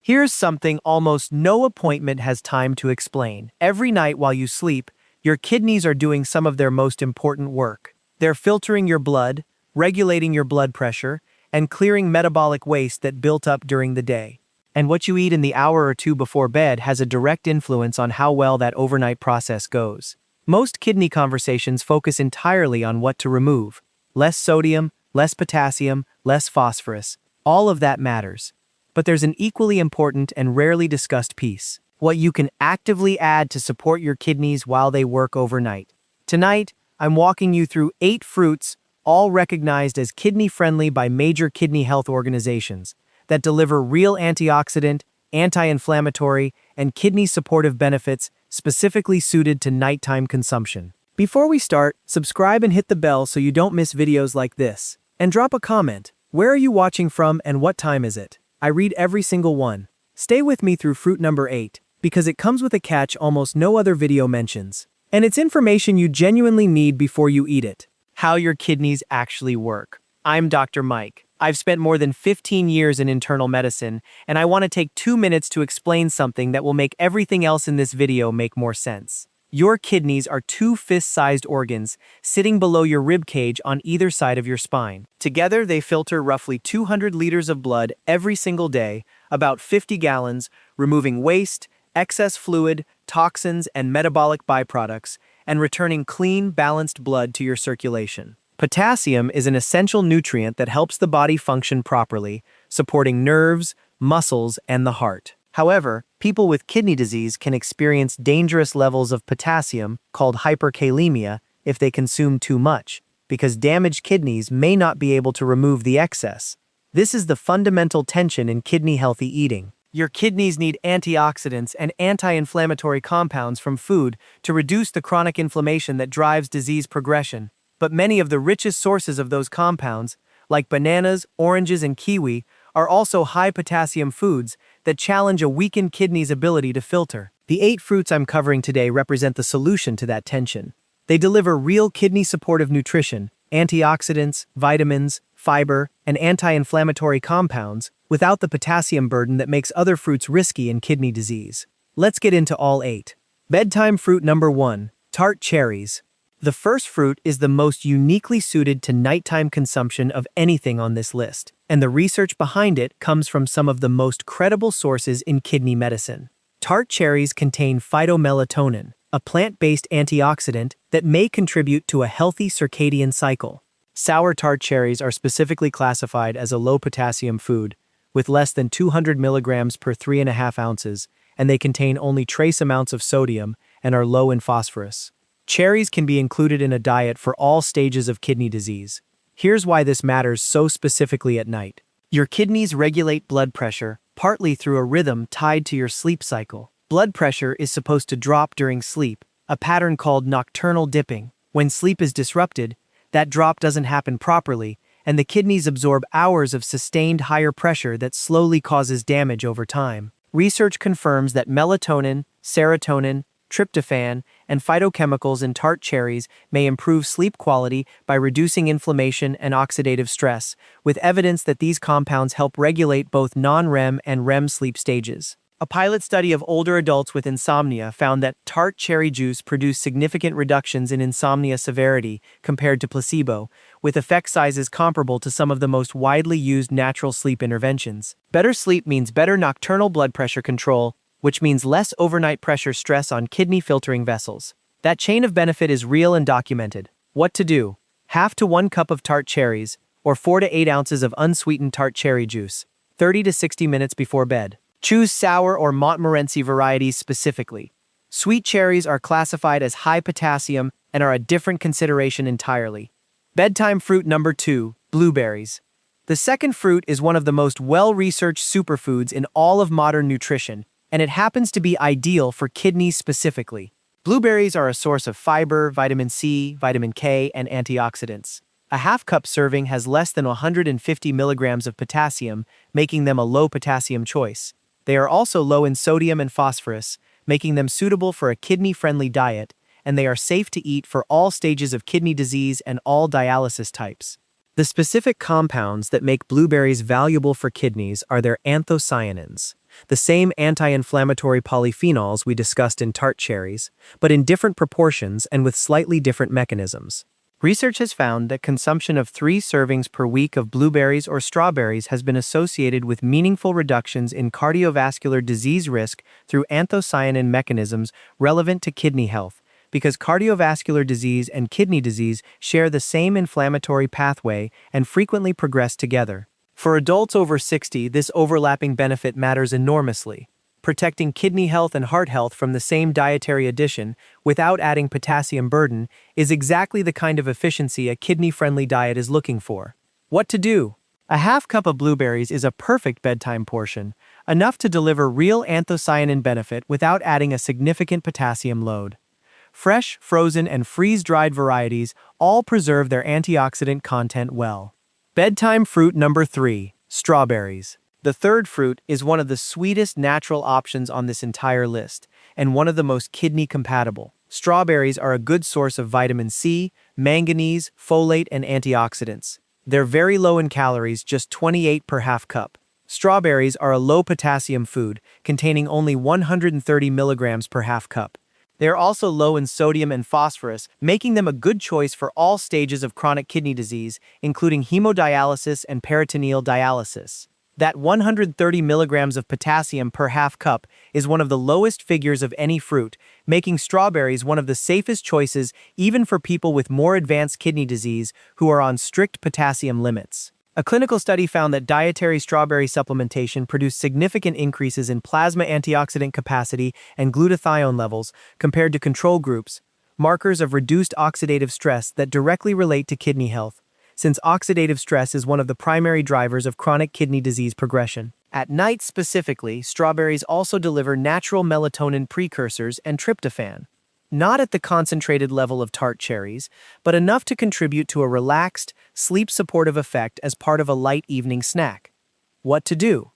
Here's something almost no appointment has time to explain. Every night while you sleep, your kidneys are doing some of their most important work. They're filtering your blood, regulating your blood pressure, and clearing metabolic waste that built up during the day. And what you eat in the hour or two before bed has a direct influence on how well that overnight process goes. Most kidney conversations focus entirely on what to remove. Less sodium, less potassium, less phosphorus. All of that matters. But there's an equally important and rarely discussed piece: what you can actively add to support your kidneys while they work overnight. Tonight, I'm walking you through 8 fruits, all recognized as kidney-friendly by major kidney health organizations, that deliver real antioxidant, anti-inflammatory, and kidney-supportive benefits specifically suited to nighttime consumption. Before we start, subscribe and hit the bell so you don't miss videos like this. And drop a comment. Where are you watching from and what time is it? I read every single one. Stay with me through fruit number 8, because it comes with a catch almost no other video mentions. And it's information you genuinely need before you eat it. How your kidneys actually work. I'm Dr. Mike. I've spent more than 15 years in internal medicine, and I want to take 2 minutes to explain something that will make everything else in this video make more sense. Your kidneys are 2 fist-sized organs sitting below your rib cage on either side of your spine. Together, they filter roughly 200 liters of blood every single day, about 50 gallons, removing waste, excess fluid, toxins, and metabolic byproducts, and returning clean, balanced blood to your circulation. Potassium is an essential nutrient that helps the body function properly, supporting nerves, muscles, and the heart. However, people with kidney disease can experience dangerous levels of potassium, called hyperkalemia, if they consume too much, because damaged kidneys may not be able to remove the excess. This is the fundamental tension in kidney-healthy eating. Your kidneys need antioxidants and anti-inflammatory compounds from food to reduce the chronic inflammation that drives disease progression. But many of the richest sources of those compounds, like bananas, oranges, and kiwi, are also high-potassium foods that challenge a weakened kidney's ability to filter. The 8 fruits I'm covering today represent the solution to that tension. They deliver real kidney-supportive nutrition, antioxidants, vitamins, fiber, and anti-inflammatory compounds without the potassium burden that makes other fruits risky in kidney disease. Let's get into all 8. Bedtime fruit number 1, Tart cherries. The first fruit is the most uniquely suited to nighttime consumption of anything on this list, and the research behind it comes from some of the most credible sources in kidney medicine. Tart cherries contain phytomelatonin, a plant-based antioxidant that may contribute to a healthy circadian cycle. Sour tart cherries are specifically classified as a low-potassium food, with less than 200 milligrams per 3.5 ounces, and they contain only trace amounts of sodium and are low in phosphorus. Cherries can be included in a diet for all stages of kidney disease. Here's why this matters so specifically at night. Your kidneys regulate blood pressure, partly through a rhythm tied to your sleep cycle. Blood pressure is supposed to drop during sleep, a pattern called nocturnal dipping. When sleep is disrupted, that drop doesn't happen properly, and the kidneys absorb hours of sustained higher pressure that slowly causes damage over time. Research confirms that melatonin, serotonin, tryptophan, and phytochemicals in tart cherries may improve sleep quality by reducing inflammation and oxidative stress, with evidence that these compounds help regulate both non-REM and REM sleep stages. A pilot study of older adults with insomnia found that tart cherry juice produced significant reductions in insomnia severity compared to placebo, with effect sizes comparable to some of the most widely used natural sleep interventions. Better sleep means better nocturnal blood pressure control, which means less overnight pressure stress on kidney filtering vessels. That chain of benefit is real and documented. What to do? 1/2 to 1 cup of tart cherries, or 4 to 8 ounces of unsweetened tart cherry juice, 30 to 60 minutes before bed. Choose sour or Montmorency varieties specifically. Sweet cherries are classified as high potassium and are a different consideration entirely. Bedtime fruit number 2, blueberries. The second fruit is one of the most well-researched superfoods in all of modern nutrition, and it happens to be ideal for kidneys specifically. Blueberries are a source of fiber, vitamin C, vitamin K, and antioxidants. A 1/2 cup serving has less than 150 milligrams of potassium, making them a low-potassium choice. They are also low in sodium and phosphorus, making them suitable for a kidney-friendly diet, and they are safe to eat for all stages of kidney disease and all dialysis types. The specific compounds that make blueberries valuable for kidneys are their anthocyanins. the same anti-inflammatory polyphenols we discussed in Tart cherries, but in different proportions and with slightly different mechanisms. Research has found that consumption of 3 servings per week of blueberries or strawberries has been associated with meaningful reductions in cardiovascular disease risk through anthocyanin mechanisms relevant to kidney health, because cardiovascular disease and kidney disease share the same inflammatory pathway and frequently progress together. For adults over 60, this overlapping benefit matters enormously. Protecting kidney health and heart health from the same dietary addition without adding potassium burden is exactly the kind of efficiency a kidney-friendly diet is looking for. What to do? A half cup of blueberries is a perfect bedtime portion, enough to deliver real anthocyanin benefit without adding a significant potassium load. Fresh, frozen, and freeze-dried varieties all preserve their antioxidant content well. Bedtime fruit number 3, strawberries. The third fruit is one of the sweetest natural options on this entire list, and one of the most kidney-compatible. Strawberries are a good source of vitamin C, manganese, folate, and antioxidants. They're very low in calories, just 28 per half cup. Strawberries are a low-potassium food, containing only 130 milligrams per half cup. They are also low in sodium and phosphorus, making them a good choice for all stages of chronic kidney disease, including hemodialysis and peritoneal dialysis. That 130 milligrams of potassium per half cup is one of the lowest figures of any fruit, making strawberries one of the safest choices even for people with more advanced kidney disease who are on strict potassium limits. A clinical study found that dietary strawberry supplementation produced significant increases in plasma antioxidant capacity and glutathione levels compared to control groups, markers of reduced oxidative stress that directly relate to kidney health, since oxidative stress is one of the primary drivers of chronic kidney disease progression. At night specifically, strawberries also deliver natural melatonin precursors and tryptophan. Not at the concentrated level of Tart cherries, but enough to contribute to a relaxed, sleep-supportive effect as part of a light evening snack. What to do?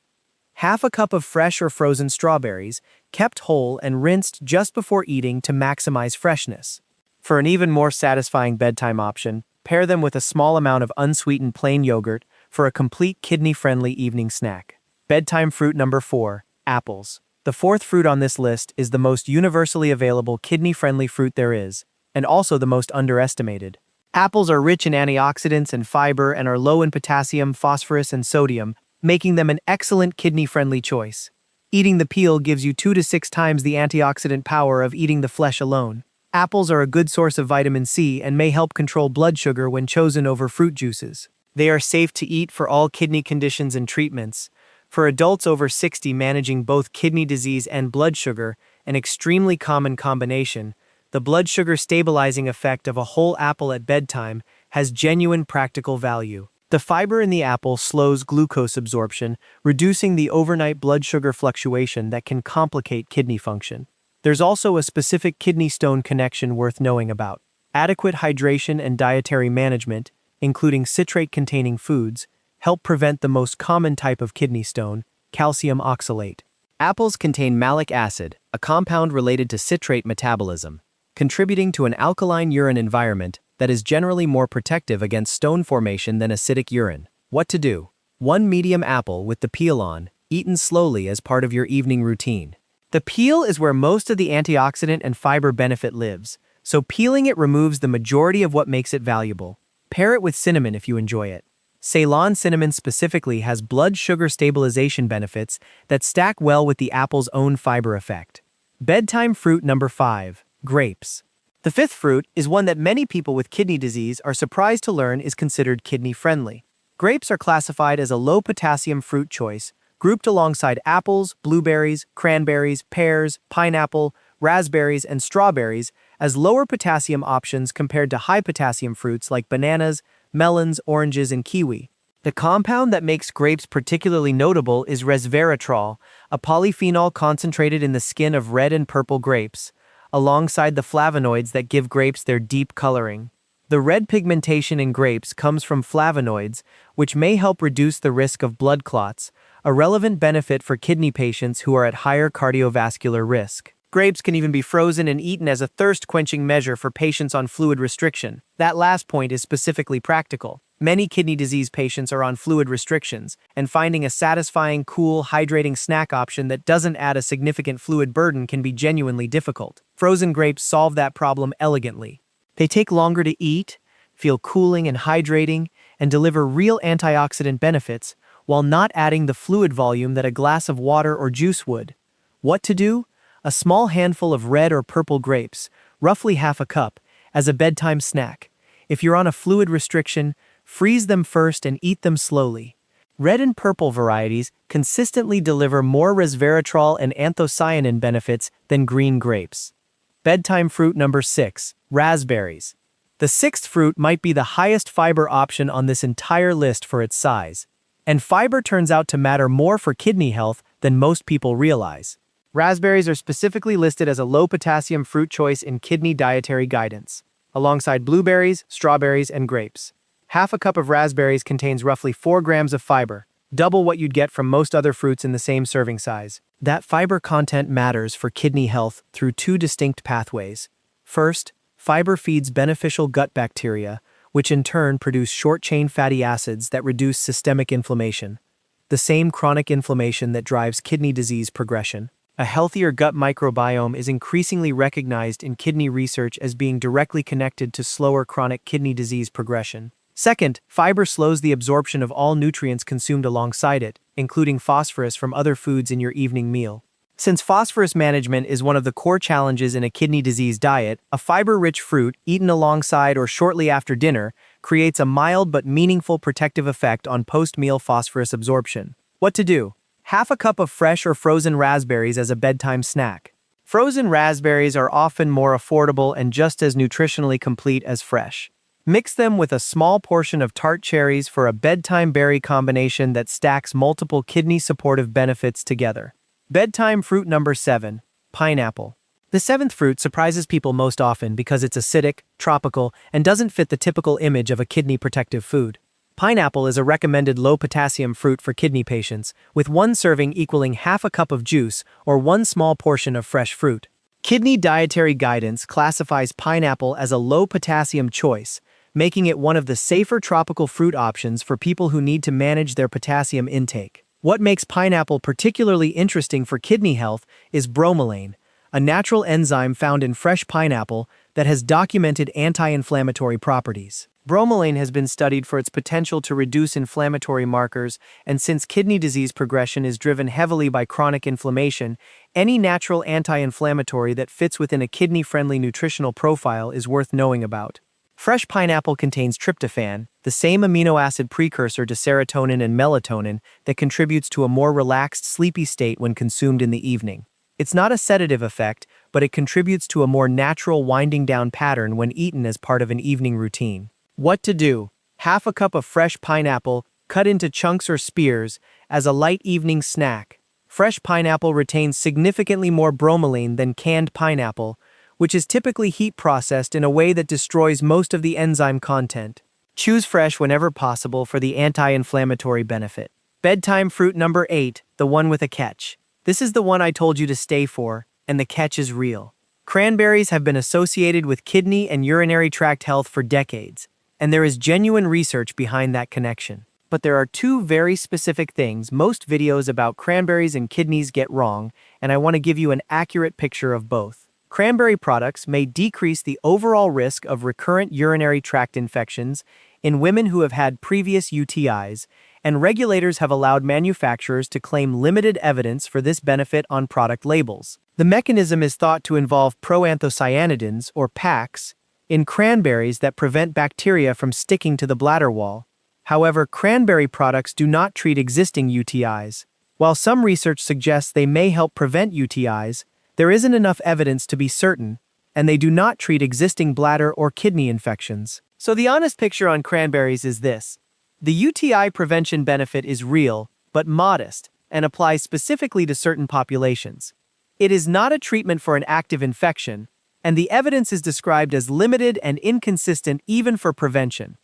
Half a cup of fresh or frozen strawberries, kept whole and rinsed just before eating to maximize freshness. For an even more satisfying bedtime option, pair them with a small amount of unsweetened plain yogurt for a complete kidney-friendly evening snack. Bedtime fruit number 4, apples. The fourth fruit on this list is the most universally available kidney-friendly fruit there is, and also the most underestimated. Apples are rich in antioxidants and fiber and are low in potassium, phosphorus, and sodium, making them an excellent kidney-friendly choice. Eating the peel gives you 2 to 6 times the antioxidant power of eating the flesh alone. Apples are a good source of vitamin C and may help control blood sugar when chosen over fruit juices. They are safe to eat for all kidney conditions and treatments. For adults over 60 managing both kidney disease and blood sugar, an extremely common combination, the blood sugar stabilizing effect of a whole apple at bedtime has genuine practical value. The fiber in the apple slows glucose absorption, reducing the overnight blood sugar fluctuation that can complicate kidney function. There's also a specific kidney stone connection worth knowing about. Adequate hydration and dietary management, including citrate-containing foods, help prevent the most common type of kidney stone, calcium oxalate. Apples contain malic acid, a compound related to citrate metabolism, contributing to an alkaline urine environment that is generally more protective against stone formation than acidic urine. What to do? 1 medium apple with the peel on, eaten slowly as part of your evening routine. The peel is where most of the antioxidant and fiber benefit lives, so peeling it removes the majority of what makes it valuable. Pair it with cinnamon if you enjoy it. Ceylon cinnamon specifically has blood sugar stabilization benefits that stack well with the apple's own fiber effect. Bedtime fruit number 5, grapes. The fifth fruit is one that many people with kidney disease are surprised to learn is considered kidney-friendly. Grapes are classified as a low-potassium fruit choice, grouped alongside apples, blueberries, cranberries, pears, pineapple, raspberries, and strawberries as lower potassium options compared to high-potassium fruits like bananas, melons, oranges, and kiwi. The compound that makes grapes particularly notable is resveratrol, a polyphenol concentrated in the skin of red and purple grapes, alongside the flavonoids that give grapes their deep coloring. The red pigmentation in grapes comes from flavonoids, which may help reduce the risk of blood clots, a relevant benefit for kidney patients who are at higher cardiovascular risk. Grapes can even be frozen and eaten as a thirst-quenching measure for patients on fluid restriction. That last point is specifically practical. Many kidney disease patients are on fluid restrictions, and finding a satisfying, cool, hydrating snack option that doesn't add a significant fluid burden can be genuinely difficult. Frozen grapes solve that problem elegantly. They take longer to eat, feel cooling and hydrating, and deliver real antioxidant benefits while not adding the fluid volume that a glass of water or juice would. What to do? A small handful of red or purple grapes, roughly half a cup, as a bedtime snack. If you're on a fluid restriction, freeze them first and eat them slowly. Red and purple varieties consistently deliver more resveratrol and anthocyanin benefits than green grapes. Bedtime fruit number 6, raspberries. The sixth fruit might be the highest fiber option on this entire list for its size. And fiber turns out to matter more for kidney health than most people realize. Raspberries are specifically listed as a low-potassium fruit choice in kidney dietary guidance, alongside blueberries, strawberries, and grapes. Half a cup of raspberries contains roughly 4 grams of fiber, double what you'd get from most other fruits in the same serving size. That fiber content matters for kidney health through 2 distinct pathways. First, fiber feeds beneficial gut bacteria, which in turn produce short-chain fatty acids that reduce systemic inflammation, the same chronic inflammation that drives kidney disease progression. A healthier gut microbiome is increasingly recognized in kidney research as being directly connected to slower chronic kidney disease progression. Second, fiber slows the absorption of all nutrients consumed alongside it, including phosphorus from other foods in your evening meal. Since phosphorus management is one of the core challenges in a kidney disease diet, a fiber-rich fruit, eaten alongside or shortly after dinner, creates a mild but meaningful protective effect on post-meal phosphorus absorption. What to do? Half a cup of fresh or frozen raspberries as a bedtime snack. Frozen raspberries are often more affordable and just as nutritionally complete as fresh. Mix them with a small portion of Tart cherries for a bedtime berry combination that stacks multiple kidney-supportive benefits together. Bedtime fruit number 7, pineapple. The seventh fruit surprises people most often because it's acidic, tropical, and doesn't fit the typical image of a kidney-protective food. Pineapple is a recommended low-potassium fruit for kidney patients, with 1 serving equaling half a cup of juice or 1 small portion of fresh fruit. Kidney dietary guidance classifies pineapple as a low-potassium choice, making it one of the safer tropical fruit options for people who need to manage their potassium intake. What makes pineapple particularly interesting for kidney health is bromelain, a natural enzyme found in fresh pineapple that has documented anti-inflammatory properties. Bromelain has been studied for its potential to reduce inflammatory markers, and since kidney disease progression is driven heavily by chronic inflammation, any natural anti-inflammatory that fits within a kidney-friendly nutritional profile is worth knowing about. Fresh pineapple contains tryptophan, the same amino acid precursor to serotonin and melatonin that contributes to a more relaxed, sleepy state when consumed in the evening. It's not a sedative effect, but it contributes to a more natural winding down pattern when eaten as part of an evening routine. What to do? Half a cup of fresh pineapple, cut into chunks or spears, as a light evening snack. Fresh pineapple retains significantly more bromelain than canned pineapple, which is typically heat processed in a way that destroys most of the enzyme content. Choose fresh whenever possible for the anti-inflammatory benefit. Bedtime fruit number 8, the one with a catch. This is the one I told you to stay for, and the catch is real. Cranberries have been associated with kidney and urinary tract health for decades, and there is genuine research behind that connection. But there are 2 very specific things most videos about cranberries and kidneys get wrong, and I want to give you an accurate picture of both. Cranberry products may decrease the overall risk of recurrent urinary tract infections in women who have had previous UTIs, and regulators have allowed manufacturers to claim limited evidence for this benefit on product labels. The mechanism is thought to involve proanthocyanidins, or PACs, in cranberries that prevent bacteria from sticking to the bladder wall. However, cranberry products do not treat existing UTIs. While some research suggests they may help prevent UTIs, there isn't enough evidence to be certain, and they do not treat existing bladder or kidney infections. So the honest picture on cranberries is this. The UTI prevention benefit is real, but modest, and applies specifically to certain populations. It is not a treatment for an active infection, and the evidence is described as limited and inconsistent even for prevention.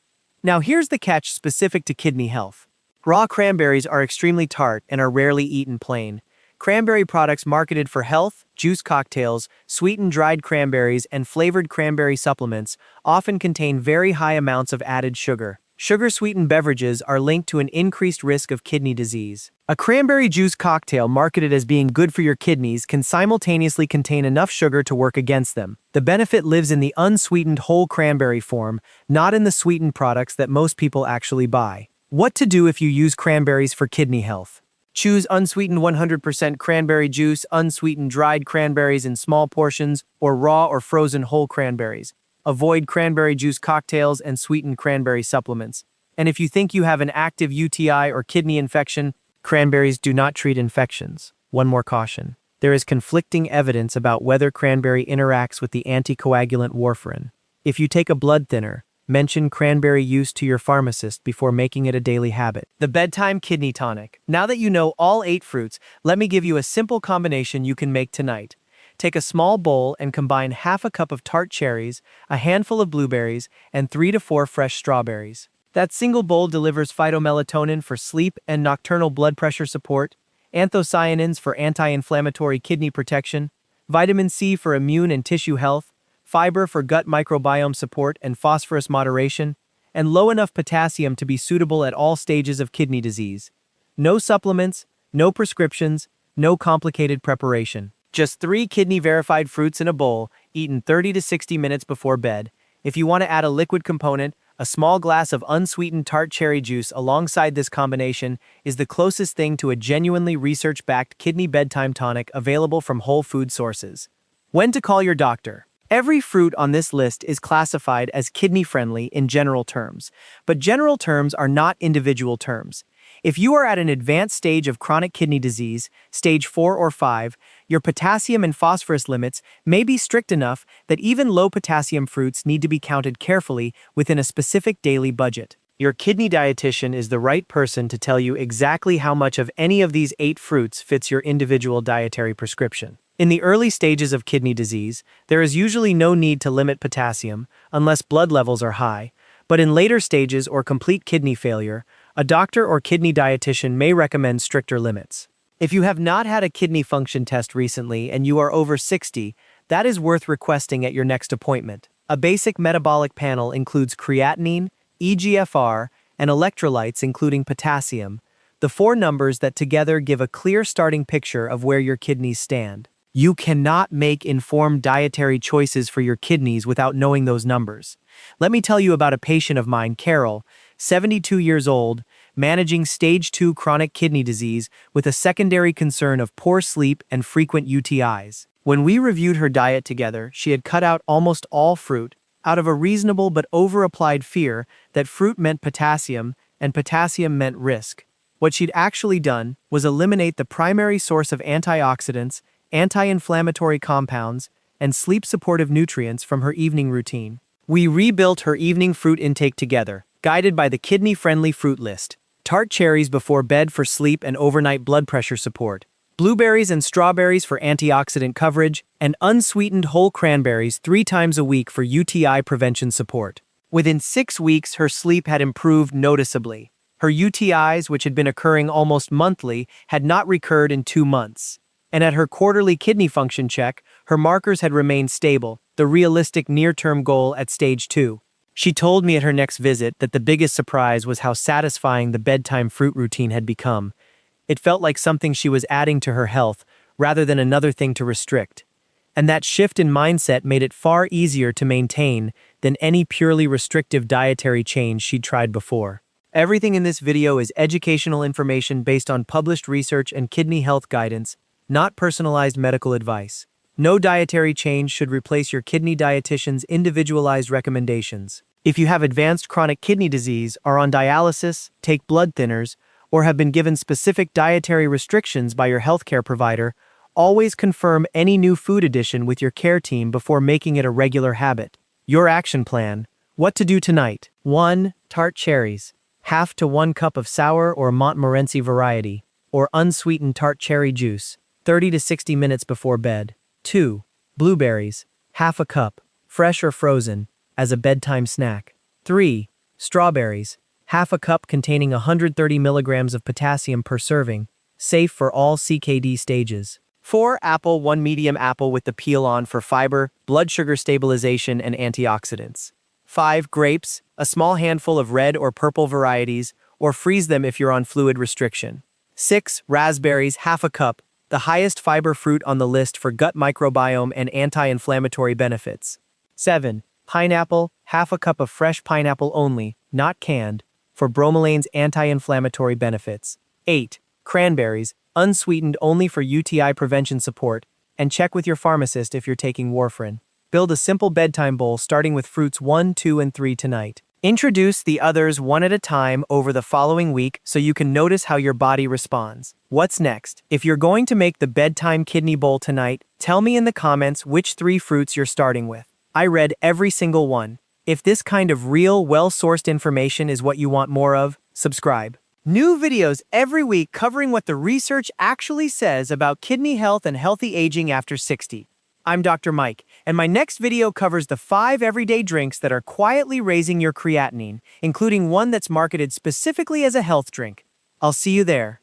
Now here's the catch specific to kidney health. Raw cranberries are extremely tart and are rarely eaten plain. Cranberry products marketed for health, juice cocktails, sweetened dried cranberries, and flavored cranberry supplements often contain very high amounts of added sugar. Sugar-sweetened beverages are linked to an increased risk of kidney disease. A cranberry juice cocktail marketed as being good for your kidneys can simultaneously contain enough sugar to work against them. The benefit lives in the unsweetened whole cranberry form, not in the sweetened products that most people actually buy. What to do if you use cranberries for kidney health? Choose unsweetened 100% cranberry juice, unsweetened dried cranberries in small portions, or raw or frozen whole cranberries. Avoid cranberry juice cocktails and sweetened cranberry supplements. And if you think you have an active UTI or kidney infection, cranberries do not treat infections. One more caution. There is conflicting evidence about whether cranberry interacts with the anticoagulant warfarin. If you take a blood thinner, mention cranberry use to your pharmacist before making it a daily habit. The Bedtime Kidney Tonic. Now that you know all 8 fruits, let me give you a simple combination you can make tonight. Take a small bowl and combine half a cup of Tart cherries, a handful of blueberries, and 3 to 4 fresh strawberries. That single bowl delivers phytomelatonin for sleep and nocturnal blood pressure support, anthocyanins for anti-inflammatory kidney protection, vitamin C for immune and tissue health, fiber for gut microbiome support and phosphorus moderation, and low enough potassium to be suitable at all stages of kidney disease. No supplements, no prescriptions, no complicated preparation. Just 3 kidney-verified fruits in a bowl, eaten 30 to 60 minutes before bed. If you want to add a liquid component, a small glass of unsweetened tart cherry juice alongside this combination is the closest thing to a genuinely research-backed kidney bedtime tonic available from whole food sources. When to call your doctor? Every fruit on this list is classified as kidney-friendly in general terms, but general terms are not individual terms. If you are at an advanced stage of chronic kidney disease, stage 4 or 5, your potassium and phosphorus limits may be strict enough that even low-potassium fruits need to be counted carefully within a specific daily budget. Your kidney dietitian is the right person to tell you exactly how much of any of these 8 fruits fits your individual dietary prescription. In the early stages of kidney disease, there is usually no need to limit potassium unless blood levels are high, but in later stages or complete kidney failure, a doctor or kidney dietitian may recommend stricter limits. If you have not had a kidney function test recently and you are over 60, that is worth requesting at your next appointment. A basic metabolic panel includes creatinine, eGFR, and electrolytes including potassium, the 4 numbers that together give a clear starting picture of where your kidneys stand. You cannot make informed dietary choices for your kidneys without knowing those numbers. Let me tell you about a patient of mine, Carol, 72 years old, managing stage 2 chronic kidney disease with a secondary concern of poor sleep and frequent UTIs. When we reviewed her diet together, she had cut out almost all fruit, out of a reasonable but over-applied fear that fruit meant potassium and potassium meant risk. What she'd actually done was eliminate the primary source of antioxidants, anti-inflammatory compounds, and sleep-supportive nutrients from her evening routine. We rebuilt her evening fruit intake together, guided by the kidney-friendly fruit list. Tart cherries before bed for sleep and overnight blood pressure support. Blueberries and strawberries for antioxidant coverage, and unsweetened whole cranberries 3 times a week for UTI prevention support. Within 6 weeks, her sleep had improved noticeably. Her UTIs, which had been occurring almost monthly, had not recurred in 2 months. And at her quarterly kidney function check, her markers had remained stable, the realistic near-term goal at stage 2. She told me at her next visit that the biggest surprise was how satisfying the bedtime fruit routine had become. It felt like something she was adding to her health, rather than another thing to restrict. And that shift in mindset made it far easier to maintain than any purely restrictive dietary change she'd tried before. Everything in this video is educational information based on published research and kidney health guidance, not personalized medical advice. No dietary change should replace your kidney dietitian's individualized recommendations. If you have advanced chronic kidney disease, are on dialysis, take blood thinners, or have been given specific dietary restrictions by your healthcare provider, always confirm any new food addition with your care team before making it a regular habit. Your action plan. What to do tonight. 1. Tart cherries. Half to 1 cup of sour or Montmorency variety, or unsweetened tart cherry juice, 30 to 60 minutes before bed. 2. Blueberries. Half a cup, fresh or frozen, as a bedtime snack. 3. Strawberries. Half a cup containing 130 milligrams of potassium per serving, safe for all CKD stages. 4. Apple. 1 medium apple with the peel on for fiber, blood sugar stabilization, and antioxidants. 5. Grapes. a small handful of red or purple varieties, or freeze them if you're on fluid restriction. 6. Raspberries, half a cup, the highest fiber fruit on the list for gut microbiome and anti-inflammatory benefits. 7. Pineapple, half a cup of fresh pineapple only, not canned, for bromelain's anti-inflammatory benefits. 8. Cranberries, unsweetened only for UTI prevention support, and check with your pharmacist if you're taking warfarin. Build a simple bedtime bowl starting with fruits 1, 2, and 3 tonight. Introduce the others one at a time over the following week so you can notice how your body responds. What's next? If you're going to make the bedtime kidney bowl tonight, tell me in the comments which 3 fruits you're starting with. I read every single one. If this kind of real, well-sourced information is what you want more of, subscribe. New videos every week covering what the research actually says about kidney health and healthy aging after 60. I'm Dr. Mike, and my next video covers the 5 everyday drinks that are quietly raising your creatinine, including one that's marketed specifically as a health drink. I'll see you there.